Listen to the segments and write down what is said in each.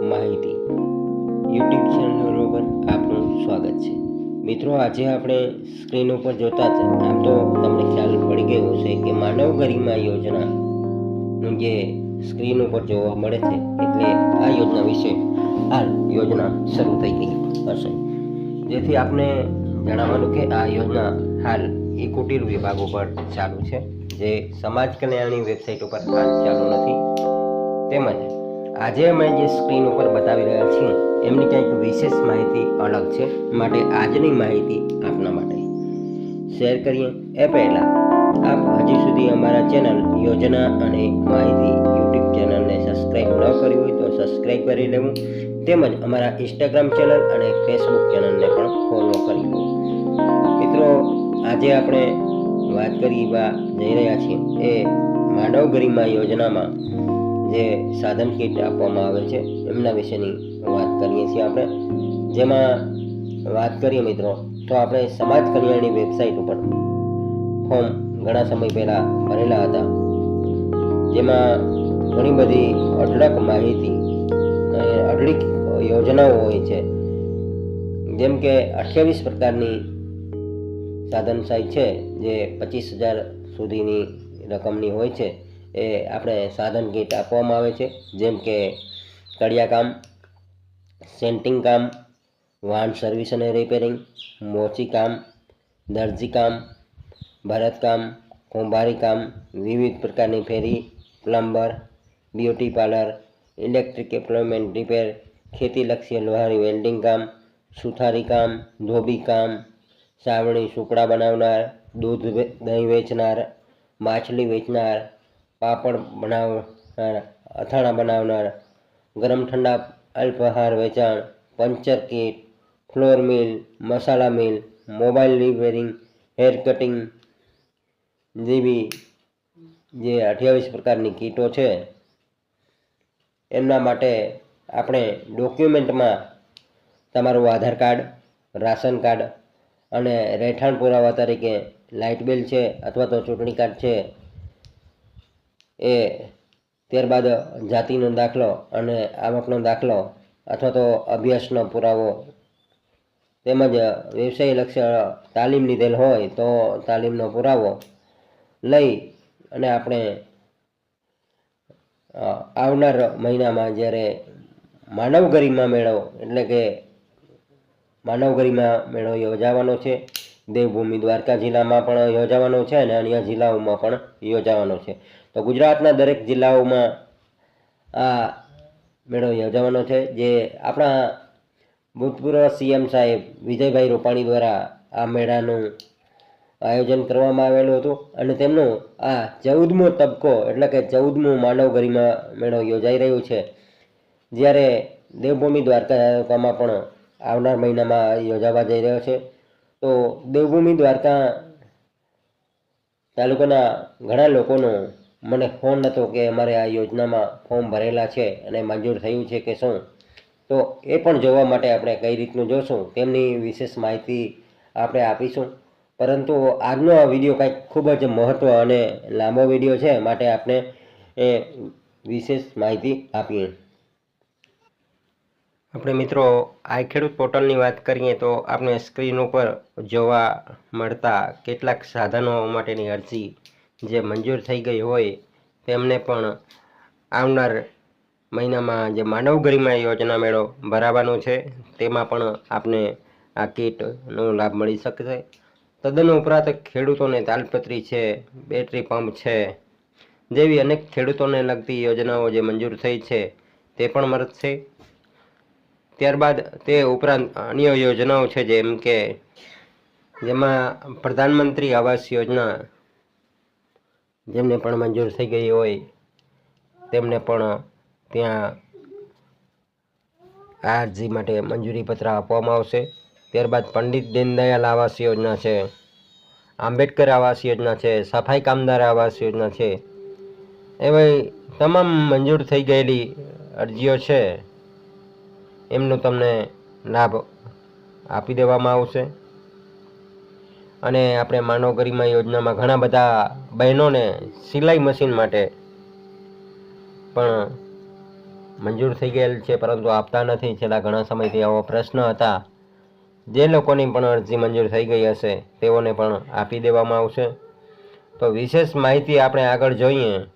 માહિતી YouTube channel પર આપનું સ્વાગત છે। મિત્રો, આજે આપણે સ્ક્રીન ઉપર જોતા જ આમ તો તમને ખ્યાલ પડી ગયો હશે કે માનવ ગરિમા યોજનાનું જે સ્ક્રીન ઉપર જોવા મળે છે, એટલે આ યોજના વિશે હાલ યોજના શરૂ થઈ ગઈ હશે, જેથી આપને જણાવવાનું કે આ યોજના હાલ કુટીર વિભાગ ઉપર ચાલુ છે, જે સમાજ કલ્યાણની વેબસાઇટ ઉપર હાલ ચાલુ નથી। તેમજ આજે અમે જે સ્ક્રીન ઉપર બતાવી રહ્યા છીએ એમની કંઈક વિશેષ માહિતી અલગ છે, માટે આજની માહિતી આપના માટે શેર કરીએ એ પહેલાં આપ હજી સુધી અમારા ચેનલ યોજના અને માહિતી યુટ્યુબ ચેનલને સબસ્ક્રાઈબ ન કરી હોય તો સબસ્ક્રાઈબ કરી લેવું, તેમજ અમારા ઇન્સ્ટાગ્રામ ચેનલ અને ફેસબુક ચેનલને પણ ફોલો કરી લેવું। મિત્રો, આજે આપણે વાત કરવા જઈ રહ્યા છીએ એ માનવ ગરિમા યોજનામાં જે સાધન કીટ આપવામાં આવે છે એમના વિશેની વાત કરીએ છીએ આપણે। જેમાં વાત કરીએ મિત્રો, તો આપણે સમાજ કલ્યાણની વેબસાઇટ ઉપર ફોર્મ ઘણા સમય પહેલાં ભરેલા હતા, જેમાં ઘણી બધી અઢળક માહિતી અને અઢળક યોજનાઓ હોય છે, જેમ કે 28 પ્રકારની સાધન સહાય છે, જે 25,000 સુધીની રકમની હોય છે। એ આપણે સાધન કીટ આપવામાં આવે છે, જેમ કે કડિયા કામ, સેન્ટિંગ કામ, વાહન સર્વિસ અને રિપેરિંગ, મોચી કામ, દરજી કામ, ભરતકામ, કુંભારી કામ, વિવિધ પ્રકારની ફેરી, plumber, beauty parlour, electric employment repair, ખેતીલક્ષી લોહારી વેલ્ડિંગ કામ, સુથારી કામ, ધોબી કામ, સાવણી સુપડા બનાવનાર, દૂધ દહીં વેચનાર, માછલી વેચનાર, પાપડ બનાવનાર, અથાણા બનાવનાર, ગરમ ઠંડા અલ્પાહાર વેચાણ, પંચર કીટ, ફ્લોર મિલ, મસાલા મિલ, મોબાઈલ રિપેરિંગ, હેર કટિંગ જેવી જે 28 પ્રકારની કીટો છે, એમના માટે આપણે ડોક્યુમેન્ટમાં તમારું આધાર કાર્ડ, રાશન કાર્ડ અને રહેઠાણ પુરાવા તરીકે લાઇટ બિલ છે અથવા તો ચૂંટણી કાર્ડ છે, એ ત્યારબાદ જાતિનો દાખલો અને આવકનો દાખલો અથવા તો અભ્યાસનો પુરાવો, તેમજ વ્યવસાયલક્ષી તાલીમ લીધેલ હોય તો તાલીમનો પુરાવો લઈ અને આપણે આવનાર મહિનામાં જ્યારે માનવ ગરિમા મેળો એટલે કે માનવ ગરિમા મેળો યોજાવાનો છે, દેવભૂમિ દ્વારકા જિલ્લામાં પણ યોજાવાનો છે અને અન્ય જિલ્લાઓમાં પણ યોજાવાનો છે। તો ગુજરાતના દરેક જિલ્લાઓમાં આ મેળો યોજાવાનો છે, જે આપણા ભૂતપૂર્વ સીએમ સાહેબ વિજયભાઈ રૂપાણી દ્વારા આ મેળાનું આયોજન કરવામાં આવેલું હતું અને તેમનો આ 14મો તબક્કો એટલે કે 14મો માનવ ગરિમા મેળો યોજાઈ રહ્યો છે, જ્યારે દેવભૂમિ દ્વારકા તાલુકામાં પણ આવનાર મહિનામાં યોજાવા જઈ રહ્યો છે। તો દેવભૂમિ દ્વારકા તાલુકાના ઘણા લોકોનો મને ફોન હતો કે અમારે આ યોજનામાં ફોર્મ ભરેલા છે અને મંજૂર થયું છે કે શું, તો એ પણ જોવા માટે આપણે કઈ રીતનું જોશું તેમની વિશેષ માહિતી આપણે આપીશું। પરંતુ આજનો આ વિડીયો કંઈક ખૂબ જ મહત્ત્વ અને લાંબો વિડીયો છે, માટે આપણે એ વિશેષ માહિતી આપીએ। આપણે મિત્રો આ ખેડૂત પોર્ટલની વાત કરીએ તો આપણે સ્ક્રીન ઉપર જોવા મળતા કેટલાક સાધનો માટેની અરજી જે મંજૂર થઈ ગઈ હોય તેમને પણ આવનાર મહિનામાં જે માનવ ગરિમા યોજના મેળો ભરાવાનો છે તેમાં પણ આપને આ કીટનો લાભ મળી શકશે। તદ્દન ઉપરાંત ખેડૂતોને તાલપત્રી છે, બેટરી પંપ છે જેવી અનેક ખેડૂતોને લગતી યોજનાઓ જે મંજૂર થઈ છે તે પણ મળશે। ત્યારબાદ તે ઉપરાંત અન્ય યોજનાઓ છે, જેમ કે જેમાં પ્રધાનમંત્રી આવાસ યોજના જેમને પણ મંજૂર થઈ ગઈ હોય તેમને પણ ત્યાં આ અરજી માટે મંજૂરી પત્ર આપવામાં આવશે। ત્યારબાદ પંડિત દીનદયાળ આવાસ યોજના છે, આંબેડકર આવાસ યોજના છે, સફાઈ કામદાર આવાસ યોજના છે, એવી તમામ મંજૂર થઈ ગયેલી અરજીઓ છે એમનો તમને લાભ આપી દેવામાં આવશે। અને આપણે માનવ ગરિમા યોજનામાં ઘણા બધા બહેનોને સિલાઈ મશીન માટે પણ મંજૂર થઈ ગયેલ છે પરંતુ આપતા નથી. છેલ્લા ઘણા સમયથી આવો પ્રશ્ન હતા. જે લોકોની પણ અરજી મંજૂર થઈ ગઈ હશે તેઓને પણ આપી દેવામાં આવશે. તો વિશેષ માહિતી આપણે આગળ જોઈએ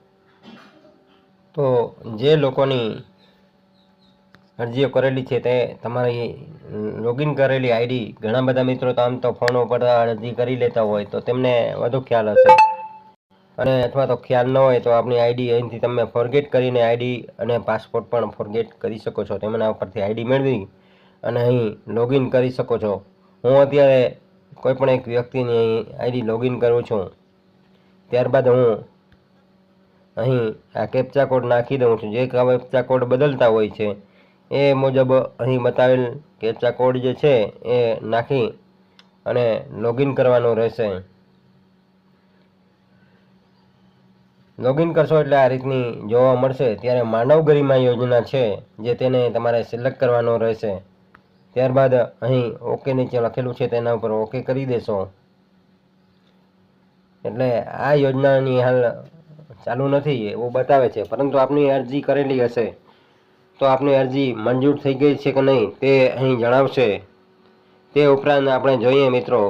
તો જે લોકોની અરજીઓ કરેલી છે તે તમારી લોગિન કરેલી આઈડી ઘણા બધા મિત્રો તો આમ તો ફોન ઉપર અરજી કરી લેતા હોય તો તેમને વધુ ખ્યાલ હશે, અને અથવા તો ખ્યાલ ન હોય તો આપણી આઈડી અહીંથી તમે ફોરગેટ કરીને આઈડી અને પાસપોર્ટ પણ ફોરગેટ કરી શકો છો. તેમના ઉપરથી આઈડી મેળવી અને અહીં લોગિન કરી શકો છો. હું અત્યારે કોઈ પણ એક વ્યક્તિની અહીં આઈડી લોગિન કરું છું. ત્યારબાદ હું અહીં આ કેપ્ચા કોડ નાખી દઉં છું. જે કેપ્ચા કોડ બદલતા હોય છે એ મુજબ અહીં બતાવેલ કેપ્ચા કોડ જે છે એ નાખી અને લોગિન કરવાનું રહેશે. લોગિન કરશો એટલે આ રીતની જોવા મળશે. ત્યારે માનવ ગરિમા યોજના છે જે તેને તમારે સિલેક્ટ કરવાનો રહેશે. ત્યારબાદ અહીં ઓકે નીચે લખેલું છે તેના ઉપર ઓકે કરી દેશો એટલે આ યોજનાની હાલ ચાલુ નથી એવું બતાવે છે, પરંતુ આપની અરજી કરેલી હશે તો આપની અરજી મંજૂર થઈ ગઈ છે કે નહીં તે અહીં જણાવશે. તે ઉપરાંત આપણે જોઈએ મિત્રો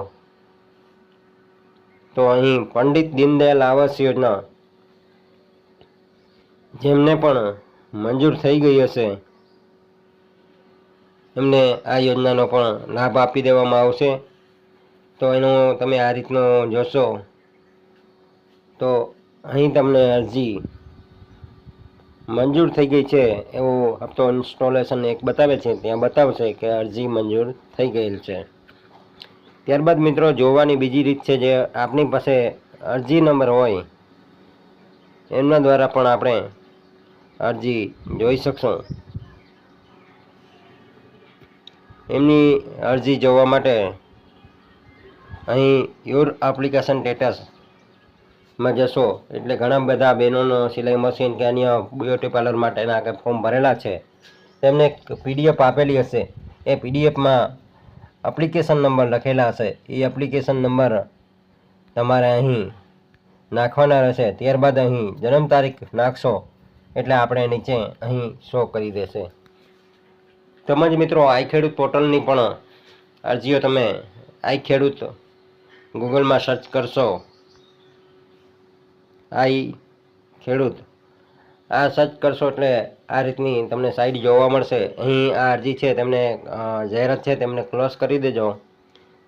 તો અહીં પંડિત દીનદયાળ આવાસ યોજના જેમને પણ મંજૂર થઈ ગઈ હશે એમને આ યોજનાનો પણ લાભ આપી દેવામાં આવશે. તો એનો તમે આ રીતનો જોશો તો અહીં તમને અરજી મંજૂર થઈ ગઈ છે એવું હપ્તો ઇન્સ્ટોલેશન એક બતાવે છે, ત્યાં બતાવશે કે અરજી મંજૂર થઈ ગયેલ છે. ત્યારબાદ મિત્રો જોવાની બીજી રીત છે, જે આપણી પાસે અરજી નંબર હોય એમના દ્વારા પણ આપણે અરજી જોઈ શકશું. એમની અરજી જોવા માટે અહીં યોર એપ્લિકેશન સ્ટેટસમાં જશો એટલે ઘણા બધા બહેનોનો સિલાઈ મશીન કે અન્ય બ્યુટી પાર્લર માટેના કે ફોર્મ ભરેલા છે તેમને એક પીડીએફ આપેલી હશે. એ પીડીએફમાં એપ્લિકેશન નંબર લખેલા હશે. એ એપ્લિકેશન નંબર તમારે અહીં નાખવાના રહેશે. ત્યારબાદ અહીં જન્મ તારીખ નાખશો એટલે આપણે નીચે અહીં શો કરી દેશે. તેમજ મિત્રો આઈ ખેડૂત પોર્ટલની પણ અરજીઓ તમે આઈ ખેડૂત ગૂગલમાં સર્ચ કરશો, આઈ ખેડૂત આ સર્ચ કરશો એટલે આ રીતની તમને સાઇટ જોવા મળશે. અહીં આ અરજી છે તેમને જાહેરાત છે તેમને ક્લોઝ કરી દેજો.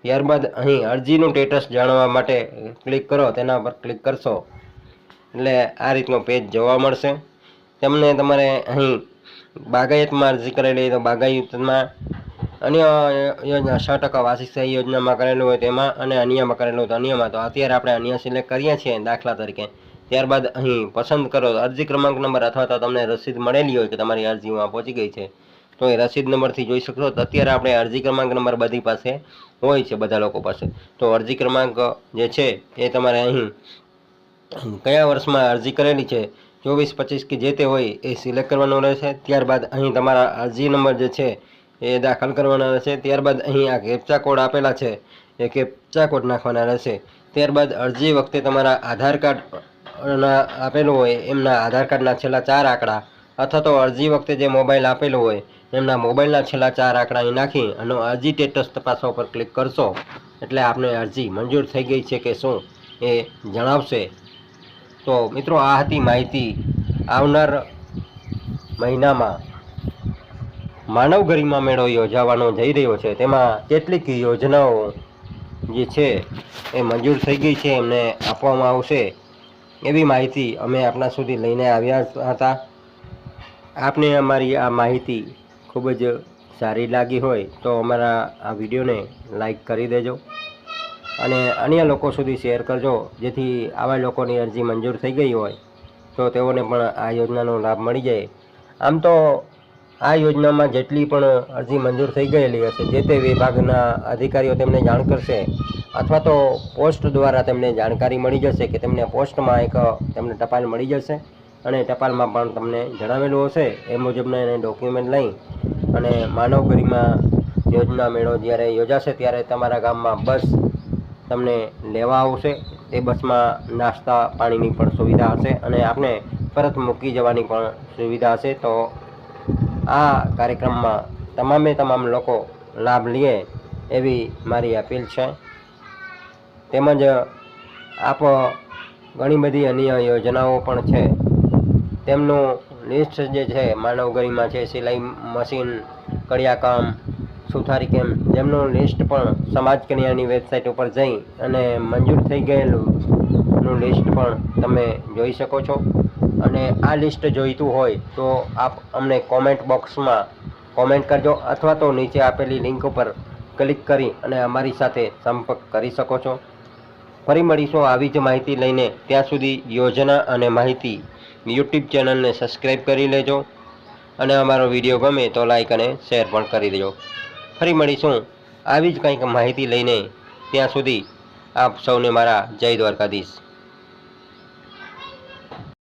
ત્યારબાદ અહીં અરજીનું સ્ટેટસ જાણવા માટે ક્લિક કરો, તેના પર ક્લિક કરશો એટલે આ રીતનો પેજ જોવા મળશે. તેમને તમારે અહીં બાગાયતમાં અરજી કરેલી તો બાગાયતમાં, અન્ય યોજના 6% વાર્ષિક સહાય યોજનામાં કરેલું હોય તેમાં, અને અન્યમાં કરેલું હોય તો અન્યમાં. તો અત્યારે આપણે અન્ય સિલેક્ટ કરીએ છીએ દાખલા તરીકે. ત્યારબાદ અહીં પસંદ કરો અરજી ક્રમાંક નંબર, અથવા તો તમને રસીદ મળેલી હોય કે તમારી અરજીમાં પહોંચી ગઈ છે તો એ રસીદ નંબરથી જોઈ શકશો. તો અત્યારે આપણે અરજી ક્રમાંક નંબર બધી પાસે હોય છે, બધા લોકો પાસે. તો અરજી ક્રમાંક જે છે એ તમારે અહીં કયા વર્ષમાં અરજી કરેલી છે 24-25 કે જે તે હોય એ સિલેક્ટ કરવાનો રહેશે. ત્યારબાદ અહીં તમારા અરજી નંબર જે છે એ દાખલ કરવાના રહેશે. ત્યારબાદ અહીં આ કેપ્ચા કોડ આપેલા છે એ કેપ્ચા કોડ નાખવાના રહેશે. ત્યારબાદ અરજી વખતે તમારા આધાર કાર્ડ આપેલું હોય એમના આધાર કાર્ડના છેલ્લા 4 આંકડા, અથવા તો અરજી વખતે જે મોબાઈલ આપેલો હોય એમના મોબાઈલના છેલ્લા 4 આંકડા અહીં નાખી અને અરજી સ્ટેટસ તપાસવા ઉપર ક્લિક કરશો એટલે આપણે અરજી મંજૂર થઈ ગઈ છે કે શું એ જણાવશે. તો મિત્રો આ હતી માહિતી. આવનાર મહિનામાં માનવ ગરિમા મેળો યોજાવાનો જઈ રહ્યો છે, તેમાં કેટલીક યોજનાઓ જે છે એ મંજૂર થઈ ગઈ છે એમને આપવામાં આવશે એવી માહિતી અમે આપના સુધી લઈને આવ્યા હતા. આપને અમારી આ માહિતી ખૂબ જ સારી લાગી હોય તો અમારા આ વિડીયોને લાઈક કરી દેજો અને અન્ય લોકો સુધી શેર કરજો, જેથી આવા લોકોની અરજી મંજૂર થઈ ગઈ હોય તો તેઓને પણ આ યોજનાનો લાભ મળી જાય. આમ તો આ યોજનામાં જેટલી પણ અરજી મંજૂર થઈ ગયેલી હશે જે તે વિભાગના અધિકારીઓ તેમને જાણ કરશે, અથવા તો પોસ્ટ દ્વારા તેમને જાણકારી મળી જશે કે તેમને પોસ્ટમાં એક તેમને ટપાલ મળી જશે અને ટપાલમાં પણ તમને જણાવેલું હશે એ મુજબના એને ડોક્યુમેન્ટ લઈ અને માનવ ગરિમા યોજના મેળો જ્યારે યોજાશે ત્યારે તમારા ગામમાં બસ તમને લેવા આવશે. એ બસમાં નાસ્તા પાણીની પણ સુવિધા હશે અને આપણે પરત મૂકી જવાની પણ સુવિધા હશે. તો આ કાર્યક્રમમાં તમામ લોકો લાભ લે એવી મારી અપીલ છે. તેમજ આપ ઘણી બધી અન્ય યોજનાઓ પણ છે તેમનું લિસ્ટ જે છે માનવ ગરિમા છે, સિલાઈ મશીન, કડિયાકામ, સુથારી કેમ, જેમનું લિસ્ટ પણ સમાજ કલ્યાણની વેબસાઇટ ઉપર જઈ અને મંજૂર થઈ ગયેલું લિસ્ટ પણ તમે જોઈ શકો છો. અને આ લિસ્ટ જોઈતું હોય તો આપ અમને કોમેન્ટ બોક્સમાં કોમેન્ટ કરજો અથવા તો નીચે આપેલી લિંક ઉપર ક્લિક કરી અને અમારી સાથે સંપર્ક કરી શકો છો. ફરી મળીશું આવી જ માહિતી લઈને. ત્યાં સુધી યોજના અને માહિતી યુટ્યુબ ચેનલને સબસ્ક્રાઈબ કરી લેજો અને અમારો વિડીયો ગમે તો લાઈક અને શેર પણ કરી દેજો. ફરી મળીશું આવી જ કંઈક માહિતી લઈને. ત્યાં સુધી આપ સૌને મારા જય દ્વારકાધીશ.